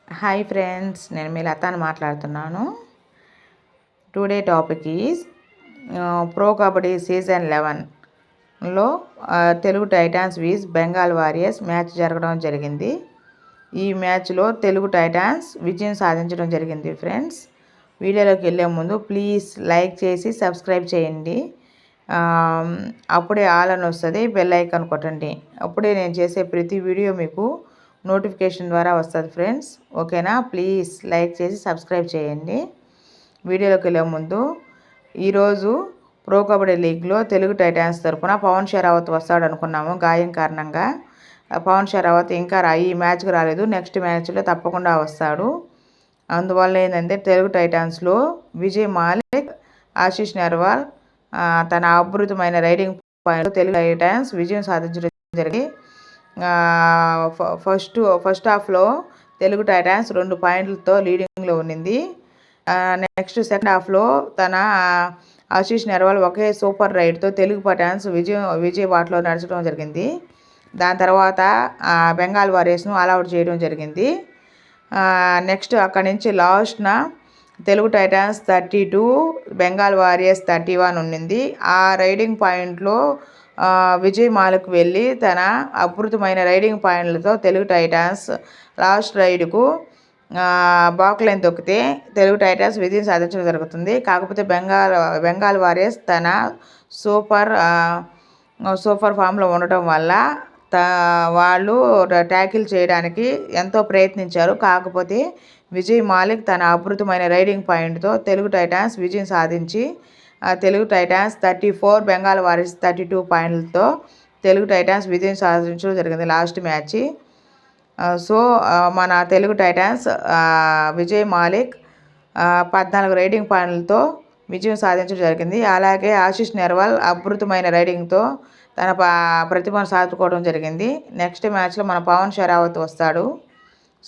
Hi friends, నేను మీ లతాని మాట్లాడుతున్నాను. Today topic is pro kabaddi season 11లో Telugu titans vs Bengal warriors match జరగడం జరిగింది. ఈ మ్యాచ్లో తెలుగు టైటాన్స్ విజయం సాధించడం జరిగింది. ఫ్రెండ్స్, వీడియోలోకి వెళ్ళే ముందు ప్లీజ్ లైక్ చేసి సబ్స్క్రైబ్ చేయండి. అప్పుడే ఆల్ అని వస్తుంది, బెల్ ఐకాన్ కొట్టండి. అప్పుడే నేను చేసే ప్రతి వీడియో మీకు నోటిఫికేషన్ ద్వారా వస్తుంది. ఫ్రెండ్స్, ఓకేనా? ప్లీజ్ లైక్ చేసి సబ్స్క్రైబ్ చేయండి. వీడియోలోకి వెళ్ళే ముందు ఈరోజు ప్రో కబడ్డీ లీగ్లో తెలుగు టైటాన్స్ తరఫున పవన్ షెరావత్ వస్తాడు అనుకున్నాము. గాయం కారణంగా పవన్ షెరావత్ ఇంకా ఈ మ్యాచ్కి రాలేదు. నెక్స్ట్ మ్యాచ్లో తప్పకుండా వస్తాడు. అందువల్ల ఏంటంటే తెలుగు టైటాన్స్లో విజయ్ మాలిక్, ఆశీష్ నెర్వాల్ తన అద్భుతమైన రైడింగ్ పాయింట్ తెలుగు టైటాన్స్ విజయం సాధించడం జరిగింది. ఫస్ట్ హాఫ్లో తెలుగు టైటాన్స్ 2 పాయింట్లతో లీడింగ్లో ఉన్నింది. నెక్స్ట్ సెకండ్ హాఫ్లో తన ఆశీష్ నెర్వాల్ ఒకే సూపర్ రైడ్తో తెలుగు టైటాన్స్ విజయ బాటలో నడచడం జరిగింది. దాని తర్వాత బెంగాల్ వారియర్స్ను ఆల్అవుట్ చేయడం జరిగింది. నెక్స్ట్ అక్కడి నుంచి లాస్ట్న తెలుగు టైటాన్స్ 32, బెంగాల్ వారియర్స్ 31 ఉన్నింది. ఆ రైడింగ్ పాయింట్లో విజయ్ మాలిక్ వెళ్ళి తన అద్భుతమైన రైడింగ్ పాయింట్లతో తెలుగు టైటాన్స్ లాస్ట్ రైడ్కు బాక్లైన్ తొక్కితే తెలుగు టైటాన్స్ విజయం సాధించడం జరుగుతుంది. కాకపోతే బెంగాల్ వారియర్స్ తన సూపర్ ఫామ్లో ఉండటం వల్ల వాళ్ళు ట్యాకిల్ చేయడానికి ఎంతో ప్రయత్నించారు. కాకపోతే విజయ్ మాలిక్ తన అద్భుతమైన రైడింగ్ పాయింట్తో తెలుగు టైటాన్స్ విజయం సాధించి తెలుగు టైటాన్స్ 34, బెంగాల్ వారియర్స్ 32 పాయింట్లతో తెలుగు టైటాన్స్ విజయం సాధించడం జరిగింది లాస్ట్ మ్యాచ్. సో మన తెలుగు టైటాన్స్ విజయ్ మాలిక్ 14 రైడింగ్ పాయింట్లతో విజయం సాధించడం జరిగింది. అలాగే ఆశీష్ నెర్వాల్ అద్భుతమైన రైడింగ్తో తన ప్రతిభను సాధించుకోవడం జరిగింది. నెక్స్ట్ మ్యాచ్లో మన పవన్ షెరావత్ వస్తాడు.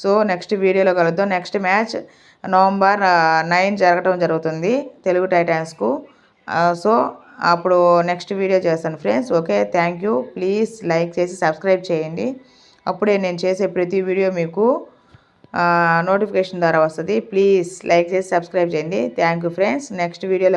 సో నెక్స్ట్ వీడియోలో కలుద్దాం. నెక్స్ట్ మ్యాచ్ నవంబర్ 9 జరగడం జరుగుతుంది తెలుగు టైటాన్స్కు. సో అప్పుడు నెక్స్ట్ వీడియో చేస్తాను. Friends, okay, thank you. Please like చేసి సబ్స్క్రైబ్ చేయండి. అప్పుడే నేను చేసే ప్రతి వీడియో మీకు నోటిఫికేషన్ ద్వారా వస్తుంది. ప్లీజ్ లైక్ చేసి సబ్స్క్రైబ్ చేయండి. Thank you friends. నెక్స్ట్ వీడియోలో